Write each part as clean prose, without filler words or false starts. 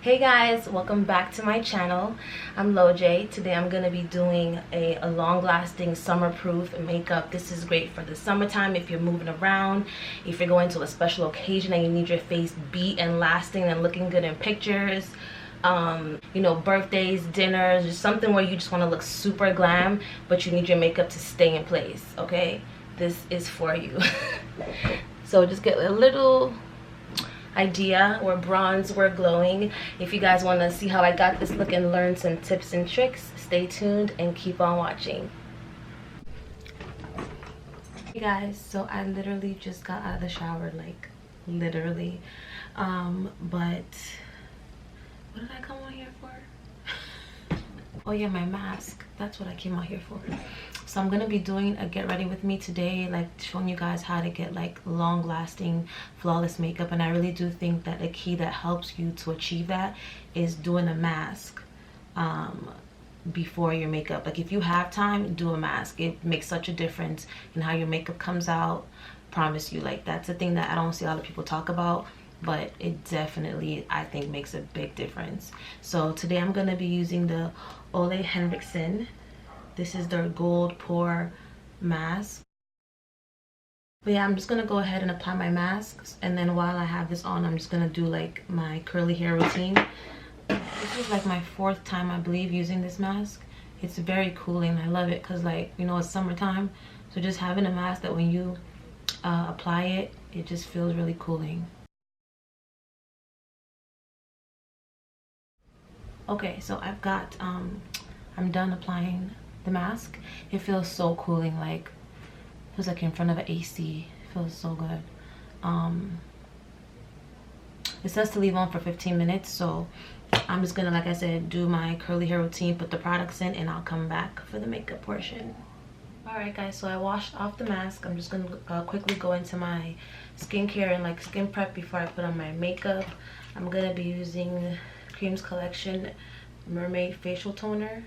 Hey guys, welcome back to my channel. I'm Loj. Today I'm going to be doing a long-lasting summer-proof makeup. This is great for the summertime if you're moving around, if you're going to a special occasion and you need your face beat and lasting and looking good in pictures. You know, birthdays, dinners, just something where you just want to look super glam, but you need your makeup to stay in place, okay? This is for you. So just get a little idea we're bronze, we're glowing. If you guys want to see how I got this look and learn some tips and tricks, stay tuned and keep on watching. Hey guys, so I literally just got out of the shower, like literally, but what did I come on here for? Oh yeah, my mask. That's what I came out here for. So I'm gonna be doing a get ready with me today, like showing you guys how to get like long lasting flawless makeup. And I really do think that the key that helps you to achieve that is doing a mask before your makeup. Like if you have time, do a mask. It makes such a difference in how your makeup comes out. Promise you, like that's a thing that I don't see a lot of people talk about, but it definitely, I think, makes a big difference. So today I'm gonna be using the Olehenrikson. This is their gold pore mask. But yeah, I'm just gonna go ahead and apply my masks, and then while I have this on, I'm just gonna do like my curly hair routine. This is like my 4th time, I believe, using this mask. It's very cooling. I love it because, like, you know, it's summertime, so just having a mask that when you apply it, it just feels really cooling. Okay, so I've got I'm done applying the mask. It feels so cooling, like it feels like in front of an AC. It feels so good. It says to leave on for 15 minutes, so I'm just gonna, like I said, do my curly hair routine, put the products in, and I'll come back for the makeup portion. Alright guys, so I washed off the mask. I'm just gonna quickly go into my skincare and like skin prep before I put on my makeup. I'm gonna be using Kreamiescollection Mermaid facial toner.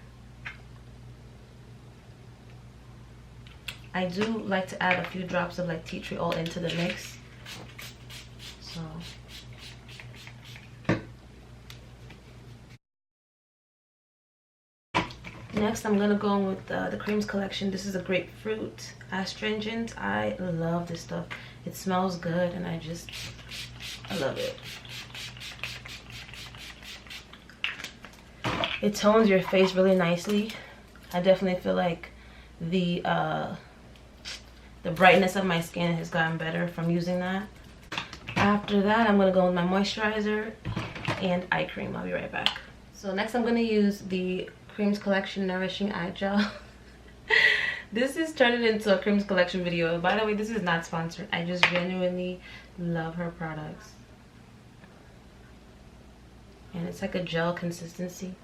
I do like to add a few drops of like tea tree oil into the mix. So next I'm gonna go in with the Kreamiescollection. This is a Grapefruit Astringent. I love this stuff. It smells good and I love it. It tones your face really nicely. I definitely feel like the brightness of my skin has gotten better from using that. After that, I'm gonna go with my moisturizer and eye cream. I'll be right back. So next I'm gonna use the Kreamiescollection Nourishing Eye Gel. This is turning into a Kreamiescollection video. By the way, this is not sponsored. I just genuinely love her products. And it's like a gel consistency.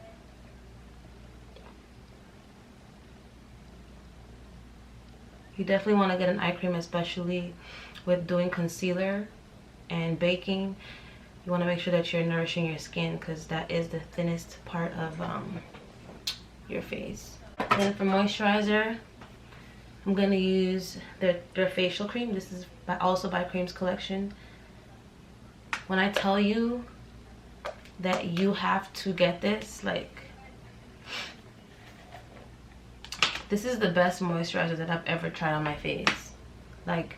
You definitely want to get an eye cream, especially with doing concealer and baking. You want to make sure that you're nourishing your skin because that is the thinnest part of your face. Then for moisturizer, I'm going to use their facial cream. This is also by Kreamiescollection. When I tell you that you have to get this, like, this is the best moisturizer that I've ever tried on my face. Like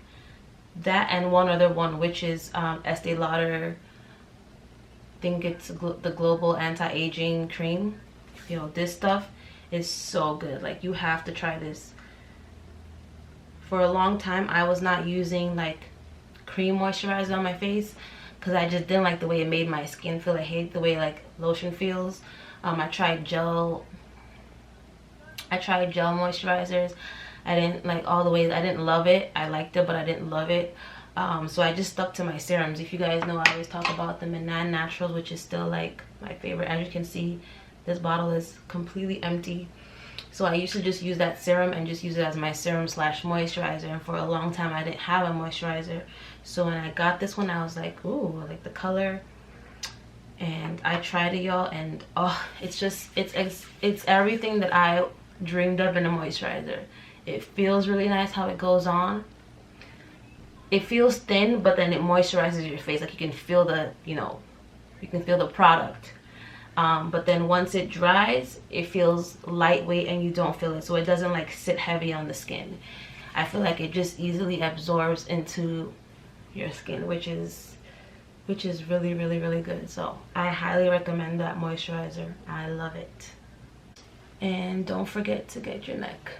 that and one other one, which is Estee Lauder. I think it's the Global Anti-Aging Cream. You know, this stuff is so good. Like, you have to try this. For a long time, I was not using like cream moisturizer on my face because I just didn't like the way it made my skin feel. I hate the way like lotion feels. I tried gel moisturizers. I didn't like all the ways. I didn't love it. I liked it, but I didn't love it. So I just stuck to my serums. If you guys know, I always talk about the Milani Naturals, which is still like my favorite. As you can see, this bottle is completely empty. So I used to just use that serum and just use it as my serum slash moisturizer. And for a long time, I didn't have a moisturizer. So when I got this one, I was like, ooh, I like the color. And I tried it, y'all, and oh, it's everything that I dreamed of in a moisturizer. It feels really nice how it goes on. It feels thin, but then it moisturizes your face. Like you can feel the, you know, you can feel the product. but then once it dries, it feels lightweight and you don't feel it, so it doesn't like sit heavy on the skin. I feel like it just easily absorbs into your skin, which is really, really, really good. So I highly recommend that moisturizer. I love it. And don't forget to get your neck.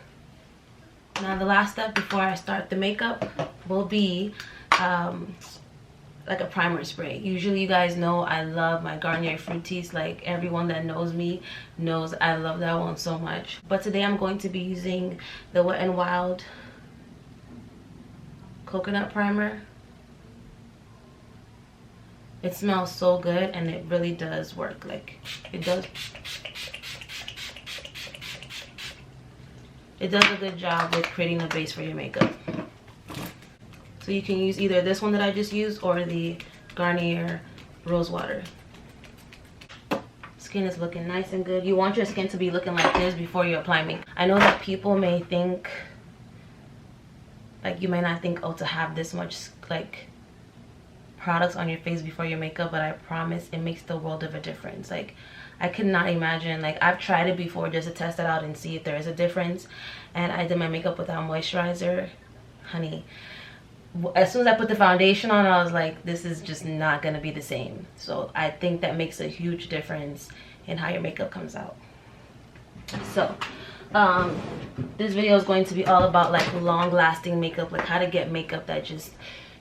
Now the last step before I start the makeup will be like a primer spray. Usually you guys know I love my Garnier Fructis. Like everyone that knows me knows I love that one so much. But today I'm going to be using the Wet n Wild coconut primer. It smells so good and it really does work. Like it does a good job with creating a base for your makeup. So you can use either this one that I just used or the Garnier Rose Water. Skin is looking nice and good. You want your skin to be looking like this before you apply makeup. I know that people may think, like you may not think, oh, to have this much like products on your face before your makeup, but I promise it makes the world of a difference. Like I could not imagine, like I've tried it before just to test it out and see if there is a difference, and I did my makeup without moisturizer. Honey, as soon as I put the foundation on, I was like, this is just not gonna be the same. So I think that makes a huge difference in how your makeup comes out. So this video is going to be all about like long-lasting makeup, like how to get makeup that just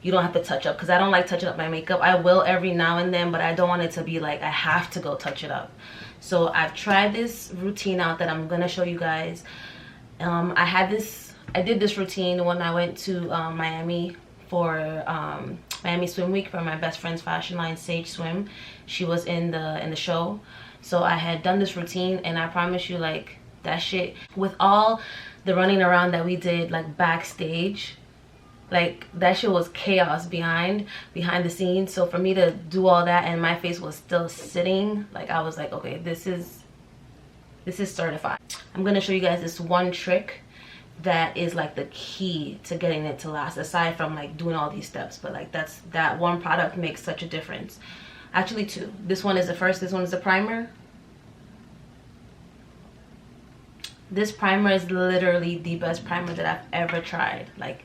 you don't have to touch up, because I don't like touching up my makeup. I will every now and then, but I don't want it to be like I have to go touch it up. So I've tried this routine out that I'm gonna show you guys. I did this routine when I went to Miami for Miami Swim Week for my best friend's fashion line, Sage Swim. She was in the show, so I had done this routine, and I promise you, like that shit, with all the running around that we did like backstage, like that shit was chaos behind the scenes. So for me to do all that and my face was still sitting, like I was like, okay, this is certified. I'm gonna show you guys this one trick that is like the key to getting it to last, aside from like doing all these steps. But like that one product makes such a difference. Actually two. This one is the first, this one is the primer. This primer is literally the best primer that I've ever tried. Like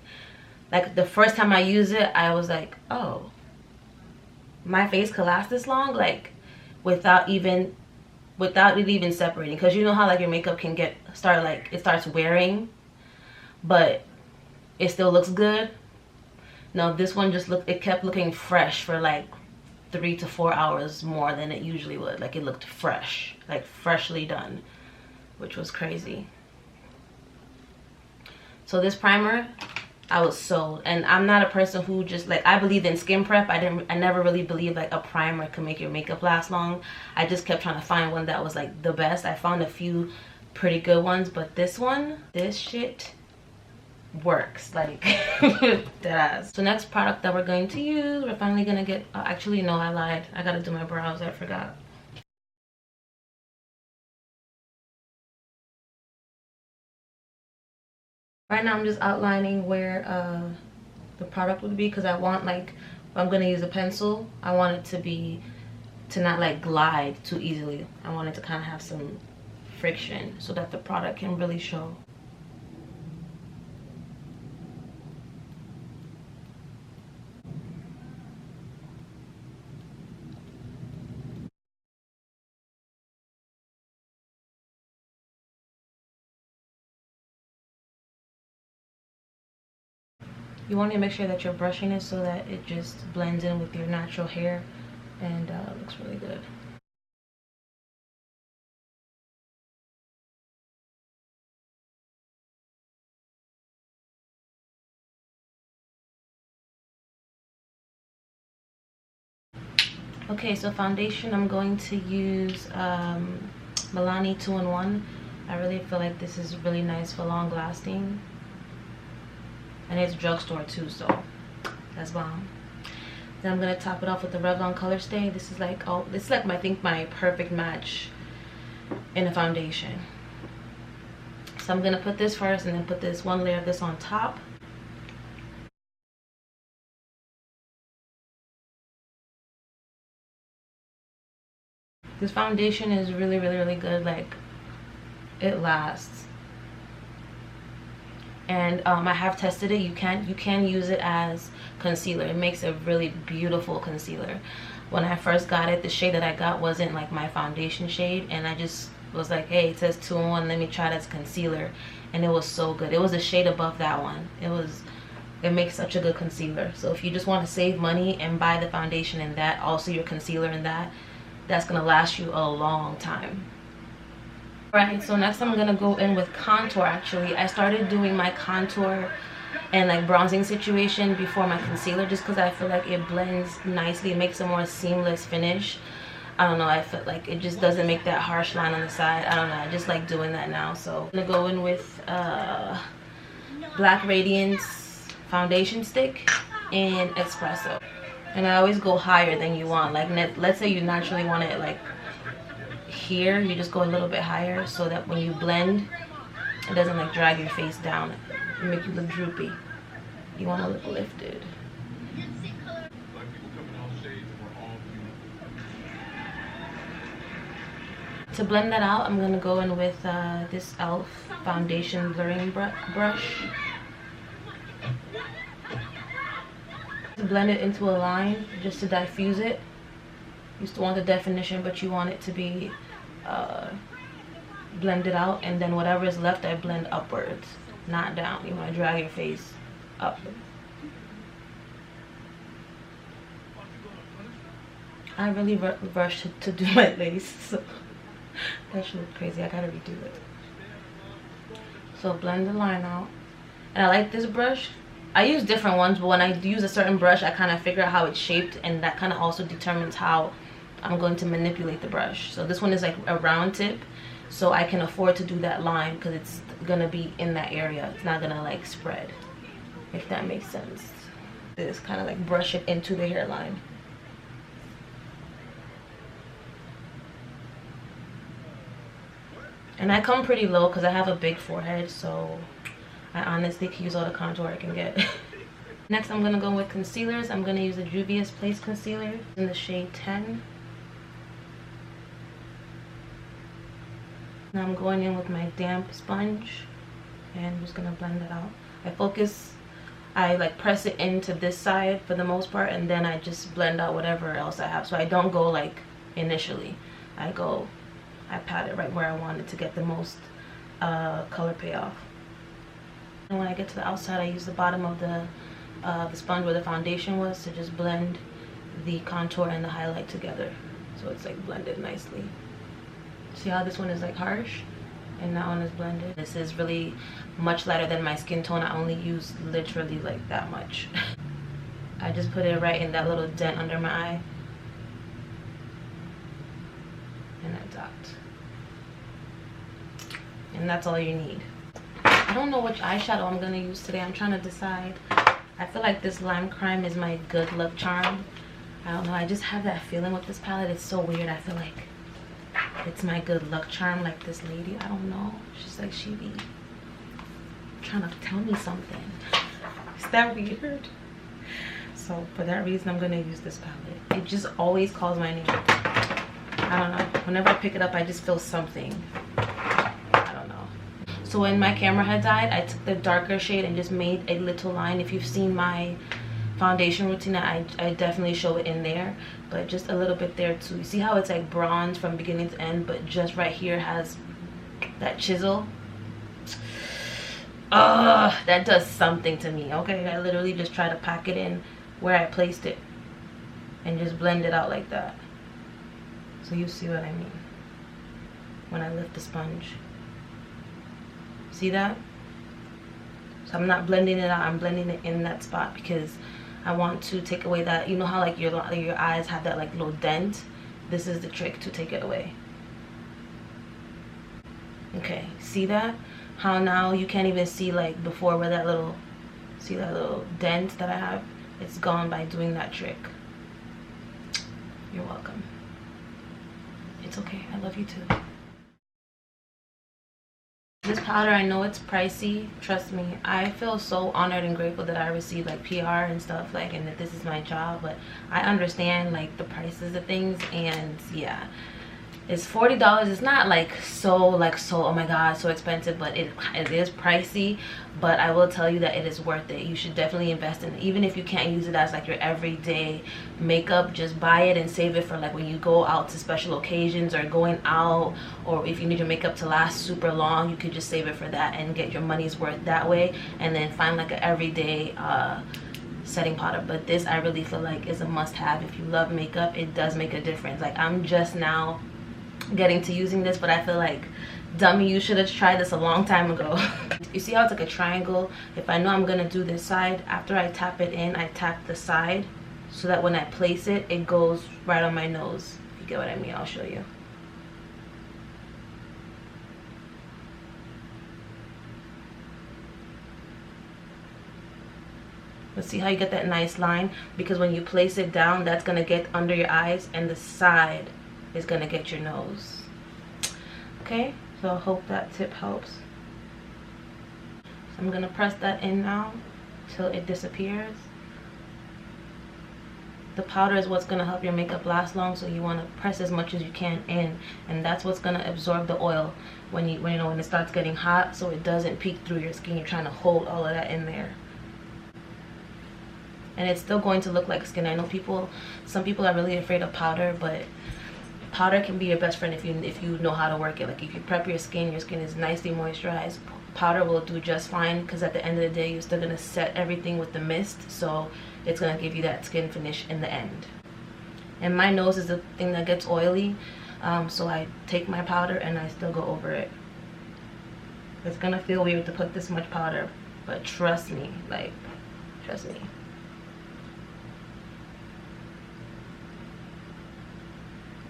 the first time I used it, I was like, oh, my face could last this long, like without it even separating. Because you know how like your makeup can it starts wearing, but it still looks good. No, this one just it kept looking fresh for like 3 to 4 hours more than it usually would. Like it looked fresh, like freshly done, which was crazy. So this primer, I was sold. And I'm not a person who just like, I believed in skin prep. I never really believed like a primer could make your makeup last long. I just kept trying to find one that was like the best. I found a few pretty good ones, but this shit works like deadass. So next product that we're going to use, we're finally gonna get actually no, I lied, I gotta do my brows, I forgot. Right now I'm just outlining where the product would be, because I want, like, if I'm gonna use a pencil, I want it to not like glide too easily. I want it to kind of have some friction so that the product can really show. You want to make sure that you're brushing it so that it just blends in with your natural hair and looks really good. Okay, so foundation, I'm going to use Milani 2-in-1. I really feel like this is really nice for long lasting. And it's drugstore too, so that's bomb. Then I'm gonna top it off with the Revlon colorstay. This is like, oh, this is like I think my perfect match in a foundation. So I'm gonna put this first and then put this one layer of this on top. This foundation is really, really, really good. Like, it lasts. And I have tested it. You can use it as concealer. It makes a really beautiful concealer. When I first got it, the shade that I got wasn't like my foundation shade, and I just was like, hey, it says 2-in-1, let me try it as concealer. And it was so good. It was a shade above that one. It makes such a good concealer. So if you just want to save money and buy the foundation in that, also your concealer in that, that's gonna last you a long time. Alright, so next I'm gonna go in with contour. Actually, I started doing my contour and like bronzing situation before my concealer, just because I feel like it blends nicely. It makes a more seamless finish. I don't know, I feel like it just doesn't make that harsh line on the side. I don't know, I just like doing that now. So I'm gonna go in with Black Radiance foundation stick in Espresso. And I always go higher than you want. Like, let's say you naturally want it like here, you just go a little bit higher so that when you blend, it doesn't like drag your face down and make you look droopy. You want to look lifted. To blend that out, I'm going to go in with this e.l.f. foundation blurring brush. To blend it into a line, just to diffuse it. You still want the definition, but you want it to be blended out, and then whatever is left, I blend upwards, not down. You want to drag your face up. I really rushed to do my lace, so that should look crazy. I gotta redo it. So blend the line out. And I like this brush. I use different ones, but when I use a certain brush, I kind of figure out how it's shaped, and that kind of also determines how I'm going to manipulate the brush. So this one is like a round tip, so I can afford to do that line because it's gonna be in that area. It's not gonna like spread, if that makes sense. This kind of like brush it into the hairline. And I come pretty low because I have a big forehead, so I honestly can use all the contour I can get. Next, I'm gonna go with concealers. I'm gonna use a Juvias Place concealer in the shade 10. Now I'm going in with my damp sponge, and I'm just gonna blend it out. I like press it into this side for the most part, and then I just blend out whatever else I have. So I don't go like initially. I pat it right where I want it to get the most color payoff. And when I get to the outside, I use the bottom of the sponge where the foundation was to just blend the contour and the highlight together, so it's like blended nicely. See how this one is like harsh and that one is blended? This is really much lighter than my skin tone. I only use literally like that much. I just put it right in that little dent under my eye, and a dot, and that's all you need. I don't know which eyeshadow I'm gonna use today. I'm trying to decide. I feel like this Lime Crime is my good luck charm. I don't know, I just have that feeling with this palette. It's so weird. I feel like it's my good luck charm, like this lady. I don't know. She's like, she be trying to tell me something. Is that weird? So for that reason, I'm gonna use this palette. It just always calls my name. I don't know. Whenever I pick it up, I just feel something. I don't know. So when my camera had died, I took the darker shade and just made a little line. If you've seen my foundation routine, I definitely show it in there, but just a little bit there too. You see how it's like bronze from beginning to end, but just right here has that chisel. That does something to me. Okay, I literally just try to pack it in where I placed it and just blend it out like that, so you see what I mean when I lift the sponge. See that? So I'm not blending it out, I'm blending it in that spot because I want to take away that, you know how like your eyes have that like little dent? This is the trick to take it away. Okay, see that? How now you can't even see like before where that little, see that little dent that I have? It's gone by doing that trick. You're welcome. It's okay, I love you too. This powder, I know it's pricey. Trust me, I feel so honored and grateful that I received like PR and stuff, like, and that this is my job. But I understand like the prices of things, and yeah, It's $40. It's not like so oh my god so expensive, but it is pricey. But I will tell you that it is worth it. You should definitely invest in it. Even if you can't use it as like your everyday makeup, just buy it and save it for like when you go out to special occasions or going out, or if you need your makeup to last super long, you could just save it for that and get your money's worth that way, and then find like an everyday setting powder. But this I really feel like is a must-have. If you love makeup, it does make a difference. Like I'm just now getting to using this, but I feel like, dummy, you should have tried this a long time ago. You see how it's like a triangle? If I know I'm gonna do this side, after I tap it in, I tap the side so that when I place it, it goes right on my nose. If you get what I mean, I'll show you. But see how you get that nice line? Because when you place it down, that's gonna get under your eyes, and the side is gonna get your nose. Okay, so I hope that tip helps. So I'm gonna press that in now till it disappears. The powder is what's gonna help your makeup last long, so you wanna press as much as you can in, and that's what's gonna absorb the oil when it starts getting hot, so it doesn't peek through your skin. You're trying to hold all of that in there. And it's still going to look like skin. I know some people are really afraid of powder, but powder can be your best friend if you know how to work it. Like if you prep your skin is nicely moisturized, powder will do just fine, because at the end of the day you're still gonna set everything with the mist, so it's gonna give you that skin finish in the end. And my nose is the thing that gets oily, so I take my powder and I still go over it. It's gonna feel weird to put this much powder, but trust me, like, trust me.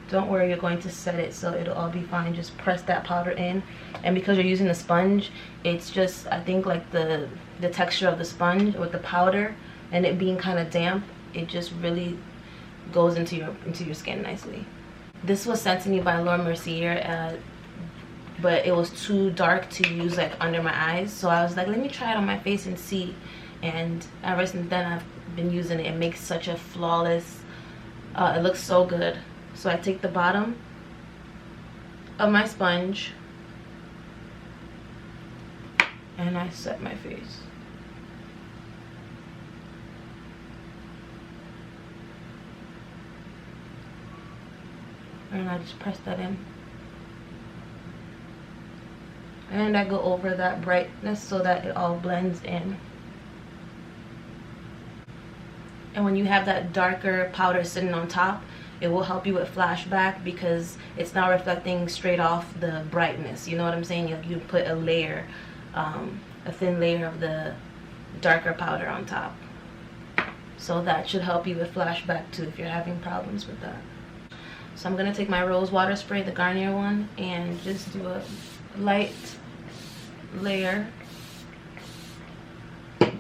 Don't worry, you're going to set it so it'll all be fine. Just press that powder in, and because you're using the sponge, it's just, I think, like the texture of the sponge with the powder and it being kind of damp, it just really goes into your skin nicely. This was sent to me by Mercier, but it was too dark to use like under my eyes, so I was like, let me try it on my face and see. And ever since then I've been using it. It makes such a flawless, it looks so good. So I take the bottom of my sponge and I set my face. And I just press that in. And I go over that brightness so that it all blends in. And when you have that darker powder sitting on top, it will help you with flashback, because it's not reflecting straight off the brightness. You know what I'm saying? You put a layer, a thin layer of the darker powder on top. So that should help you with flashback too, if you're having problems with that. So I'm gonna take my rose water spray, the Garnier one, and just do a light layer.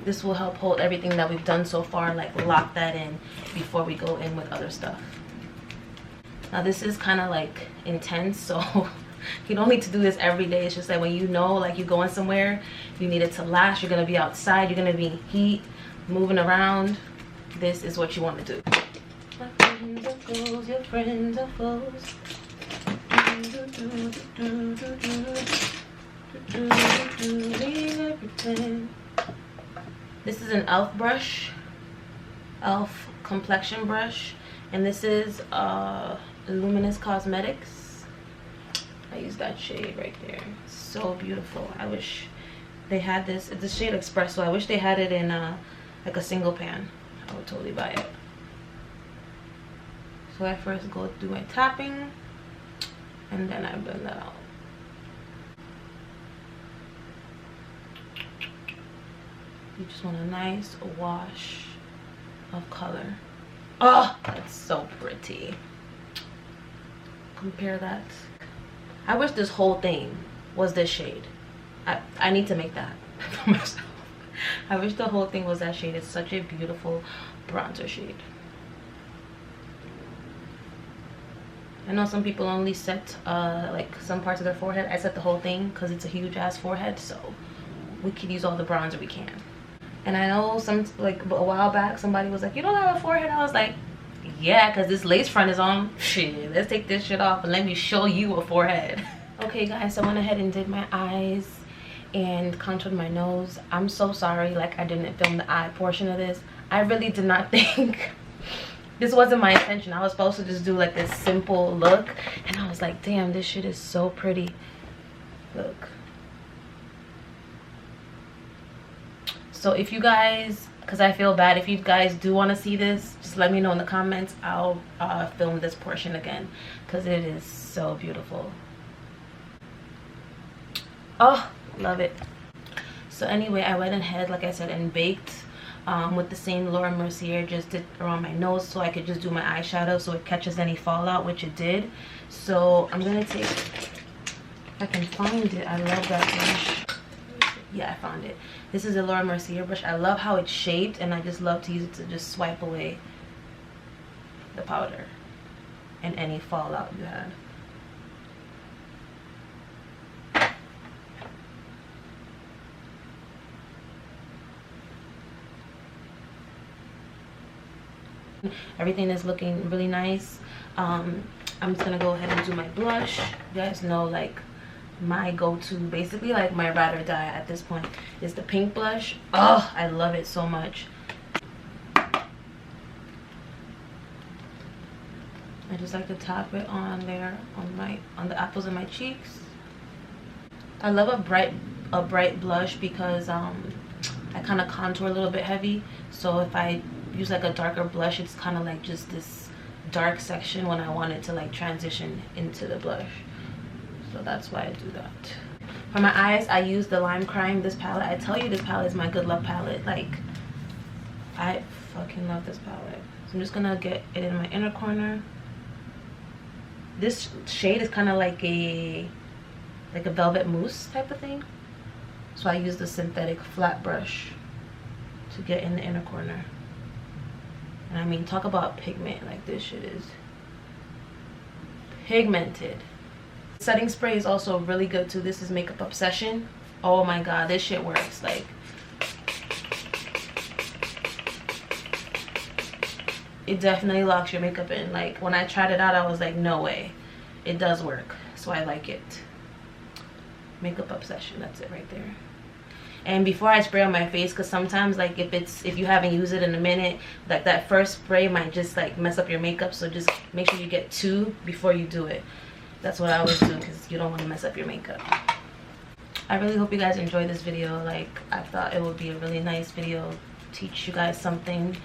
This will help hold everything that we've done so far, like lock that in before we go in with other stuff. Now this is kind of like intense, so you don't need to do this every day. It's just that when you know, like, you're going somewhere, you need it to last, you're gonna be outside, you're gonna be in heat, moving around, this is what you want to do. My friends are foes, your friends are foes. This is an e.l.f. brush, e.l.f. complexion brush, and this is Luminess Cosmetics. I use that shade right there. So beautiful. I wish they had this. It's the shade Espresso. I wish they had it in like a single pan. I would totally buy it. So I first go through my tapping, and then I blend that out. You just want a nice wash of color. Oh, that's so pretty. Compare that. I wish this whole thing was this shade. I need to make that for myself. I wish the whole thing was that shade. It's such a beautiful bronzer shade. I know some people only set like some parts of their forehead. I set the whole thing because it's a huge ass forehead, so we could use all the bronzer we can. And I know a while back somebody was like, you don't have a forehead. I was like, Yeah, because this lace front is on. Shit, let's take this shit off and let me show you a forehead. Okay guys, so I went ahead and did my eyes and contoured my nose. I'm so sorry, like I didn't film the eye portion of this. I really did not think this wasn't my intention. I was supposed to just do like this simple look, and I was like, damn, this shit is so pretty. Look. So if you guys, because I feel bad, if you guys do want to see this, just let me know in the comments. I'll film this portion again because it is so beautiful. Oh, love it. So anyway, I went ahead, like I said, and baked with the same Laura Mercier. Just did around my nose so I could just do my eyeshadow so it catches any fallout, which it did. So I'm gonna take, if I can find it, I love that brush. Yeah, I found it. This is a Laura Mercier brush. I love how it's shaped, and I just love to use it to just swipe away the powder and any fallout you had. Everything is looking really nice. I'm just gonna go ahead and do my blush. You guys know, like, my go-to, basically like my ride or die at this point, is the pink blush. Oh, I love it so much. I just like to tap it on there on the apples of my cheeks. I love a bright blush because I kind of contour a little bit heavy, so if I use like a darker blush, it's kind of like just this dark section when I want it to like transition into the blush. So that's why I do that. For my eyes, I use the Lime Crime, this palette. I tell you, this palette is my good luck palette. Like, I fucking love this palette. So I'm just gonna get it in my inner corner. This shade is kind of like a velvet mousse type of thing. So I use the synthetic flat brush to get in the inner corner. And I mean, talk about pigment. Like, this shit is pigmented. Setting spray is also really good too. This is Makeup Obsession. Oh my god, this shit works. Like, it definitely locks your makeup in. Like, when I tried it out, I was like, no way, it does work. So I like it. Makeup Obsession, that's it right there. And before I spray on my face, because sometimes, like, if you haven't used it in a minute, like that first spray might just like mess up your makeup. So just make sure you get 2 before you do it. That's what I always do, because you don't want to mess up your makeup. I really hope you guys enjoyed this video. Like, I thought it would be a really nice video, teach you guys something,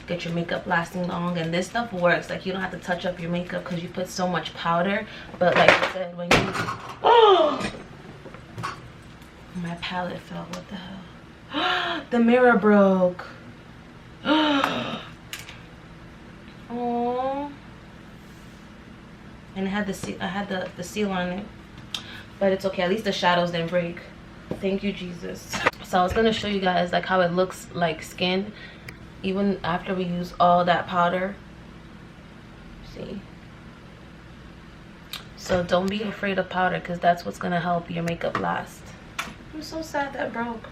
get your makeup lasting long. And this stuff works. Like, you don't have to touch up your makeup because you put so much powder. But like I said, when you oh, my palette fell. What the hell? The mirror broke. Oh. And it had the seal, I had the seal on it, but it's okay. At least the shadows didn't break. Thank you, Jesus. So I was gonna show you guys like how it looks like skin even after we use all that powder. See? So don't be afraid of powder, because that's what's gonna help your makeup last. I'm so sad that broke,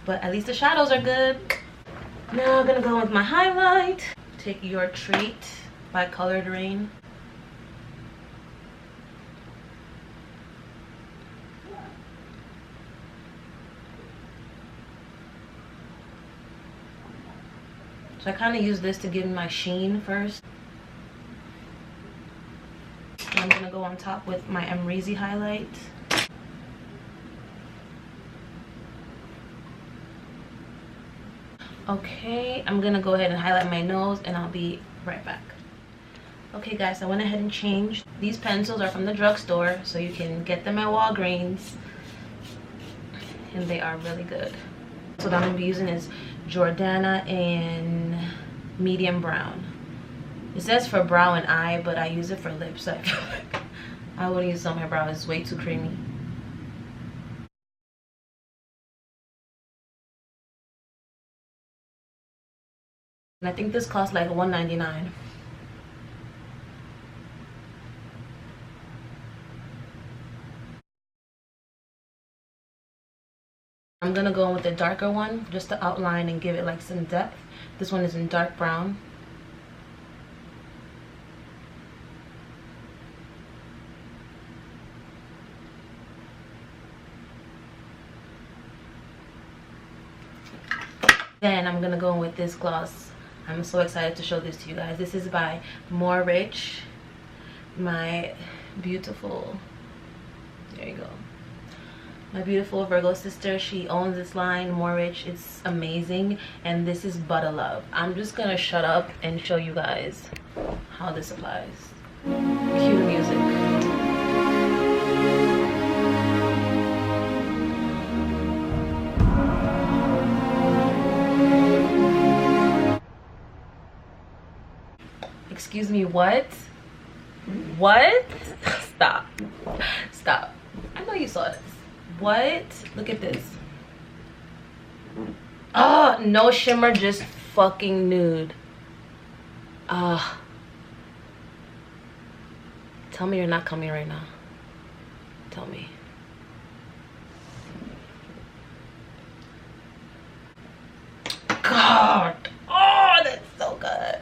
but at least the shadows are good. Now I'm gonna go with my highlight. Take Your Treat by Colored Rain. So I kind of use this to give me my sheen first. And I'm gonna go on top with my Amrezy highlight. Okay, I'm gonna go ahead and highlight my nose, and I'll be right back. Okay guys, I went ahead and changed. These pencils are from the drugstore, so you can get them at Walgreens, and they are really good. So what I'm gonna be using is Jordana in medium brown. It says for brow and eye, but I use it for lips. So I feel like I wouldn't use it on my brow. It's way too creamy. And I think this costs like $1.99. I'm gonna go in with the darker one just to outline and give it like some depth. This one is in dark brown. Then I'm gonna go in with this gloss. I'm so excited to show this to you guys. This is by Moorich, my beautiful, there you go, my beautiful Virgo sister. She owns this line, Moorich. It's amazing. And this is Butta Love. I'm just gonna shut up and show you guys how this applies. Cue the music. Excuse me, what? What? Stop. Stop. I know you saw this. What? Look at this. Oh, no shimmer, just fucking nude. Tell me you're not coming right now. Tell me. God. Oh, that's so good.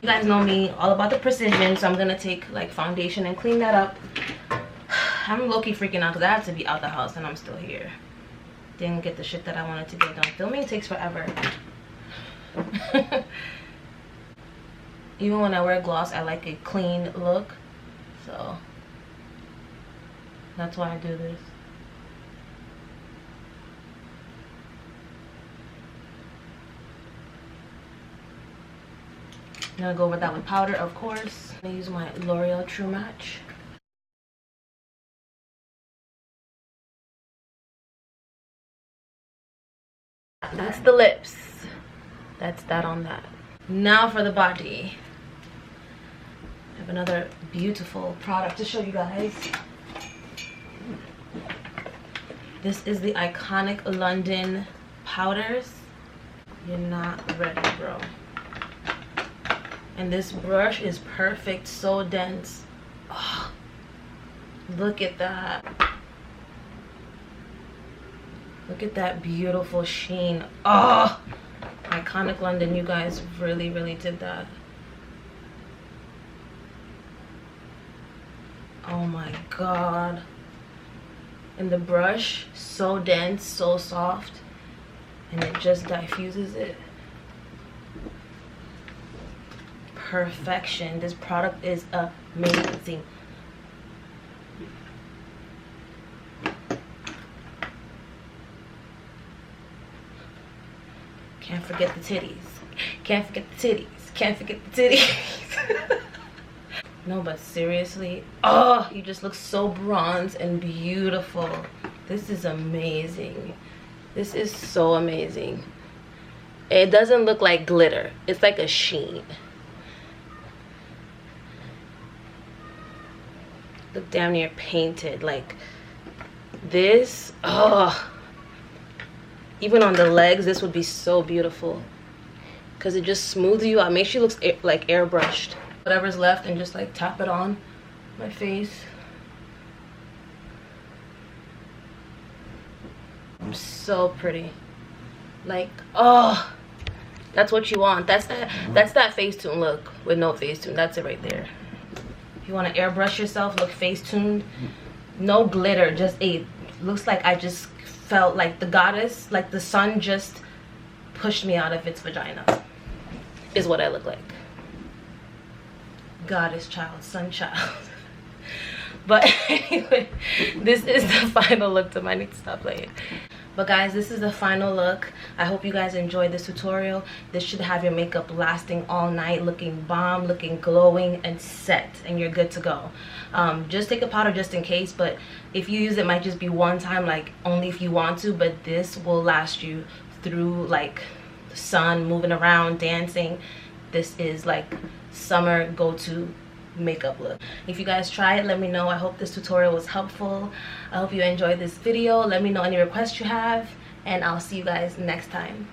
You guys know me, all about the precision, so I'm gonna take like foundation and clean that up. I'm low-key freaking out because I have to be out the house and I'm still here. Didn't get the shit that I wanted to get done. Filming takes forever. Even when I wear gloss, I like a clean look. So that's why I do this. I'm gonna go over that with powder, of course. I'm gonna use my L'Oreal True Match. That's the lips. That's that on that. Now for the body. I have another beautiful product to show you guys. This is the iconic London powders. You're not ready, bro. And this brush is perfect, so dense. Oh, look at that. Look at that beautiful sheen. Oh, iconic London. You guys really, really did that. Oh my God. And the brush, so dense, so soft. And it just diffuses it. Perfection. This product is amazing. Can't forget the titties. Can't forget the titties. Can't forget the titties. No, but seriously, oh, you just look so bronze and beautiful. This is amazing. This is so amazing. It doesn't look like glitter. It's like a sheen. Look damn near painted. Like this, oh. Even on the legs, this would be so beautiful. Because it just smooths you out. Makes you look like airbrushed. Whatever's left and just like tap it on my face. I'm so pretty. Like, oh, that's what you want. That's that Facetune look with no Facetune. That's it right there. If you want to airbrush yourself, look Facetuned. No glitter, just looks like I just felt like the goddess, like the sun just pushed me out of its vagina, is what I look like. Goddess child, sun child. But anyway, this is the final look to my, need to stop playing. But guys, this is the final look. I hope you guys enjoyed this tutorial. This should have your makeup lasting all night, looking bomb, looking glowing and set, and you're good to go. Just take a powder just in case, but if you use it, might just be one time, like only if you want to, but this will last you through like the sun, moving around, dancing. This is like summer go-to makeup look. If you guys try it, let me know. I hope this tutorial was helpful. I hope you enjoyed this video. Let me know any requests you have, and I'll see you guys next time.